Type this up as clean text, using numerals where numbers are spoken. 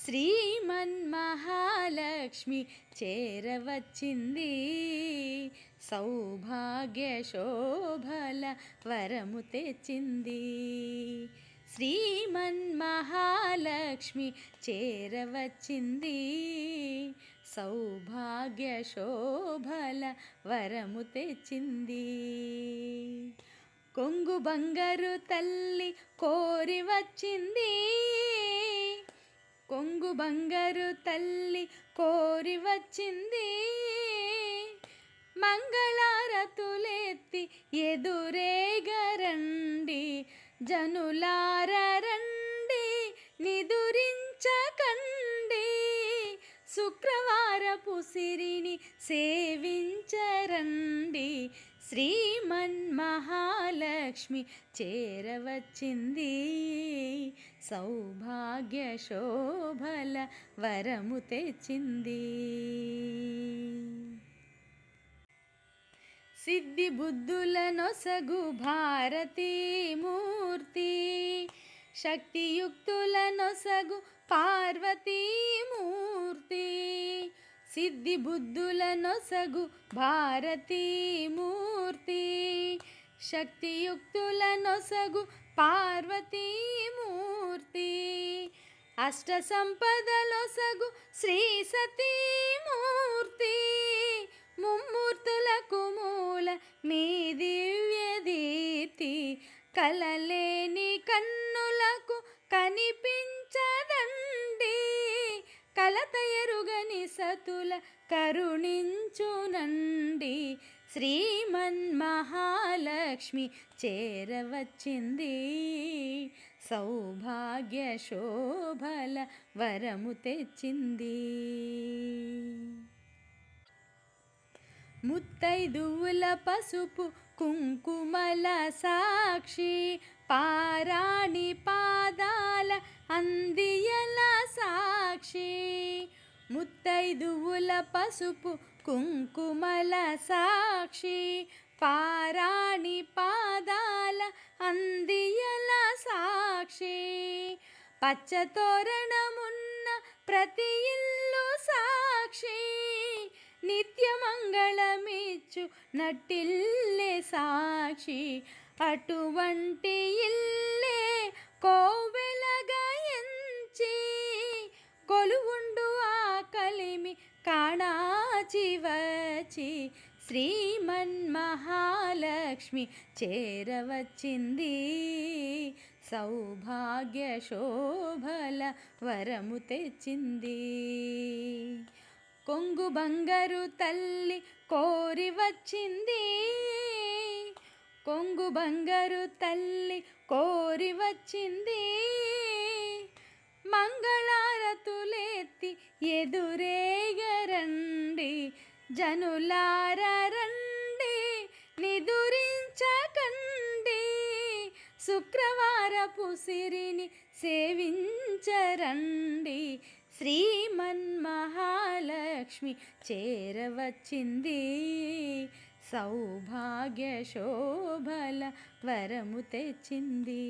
శ్రీమన్మహాలక్ష్మి చేరవచ్చింది, సౌభాగ్య శోభల వరము తెచ్చింది. శ్రీమన్మహాలక్ష్మి చేరవచ్చింది, సౌభాగ్య శోభల వరము తెచ్చింది. కొంగు బంగారు తల్లి కోరి వచ్చింది, కొంగు బంగారు తల్లి కోరి వచ్చింది. మంగళారతులెత్తి ఎదురేగరండి, జనులార రండి నిదురించకండి. శుక్రవారపు సిరిని సేవించరండి, శ్రీమన్మహాలక్ష్మి చేరవచ్చింది, సౌభాగ్య శోభల వరము తెచ్చింది. సిద్ధి బుద్ధుల నొసగు భారతీమూర్తి, శక్తియుక్తుల నొసగు పార్వతీమూర్తి. సిద్ధి బుద్ధుల నొసగు భారతీమూర్తి, శక్తియుక్తుల నొసగు పార్వతీమూర్తి. అష్ట సంపదలొసగు శ్రీ సతీమూర్తి, ముమ్మూర్తులకు మూల మీ దివ్య దీప్తి. కలలేని కన్నులకు కనిపించదండి, కలత ఎరుగని సతుల కరుణించునండి. శ్రీమన్మహాలక్ష్మి చేరవచ్చింది, సౌభాగ్య శోభల వరము తెచ్చింది. ముత్తైదువుల పసుపు కుంకుమల సాక్షి, పారాణి పాదాల అందియల సాక్షి. ముత్తైదువుల పసుపు కుంకుమల సాక్షి, పారాణి పాదాల అందియల సాక్షి. పచ్చతోరణమున్న ప్రతి ఇల్లు సాక్షి, నిత్యమంగళమిచ్చు నట్టిల్లే సాక్షి. అటువంటి ఇల్లే కోవెలగా ఎంచి, కొలువుండు ఆ కలిమి కాణాచి వచ్చి. శ్రీమన్మహాలక్ష్మి చేరవచ్చింది, సౌభాగ్య శోభల వరము తెచ్చింది. కొంగు బంగారు తల్లి కోరి వచ్చింది, కొంగు బంగారు తల్లి కోరి వచ్చింది. మంగళారతులెత్తి ఎదురేగరండి, జనులార రండి నిదురించకండి. శుక్రవారపు సిరిని సేవించరండి, శ్రీమన్మహాలక్ష్మి చేరవచ్చింది, సౌభాగ్య శోభల వరము తెచ్చింది.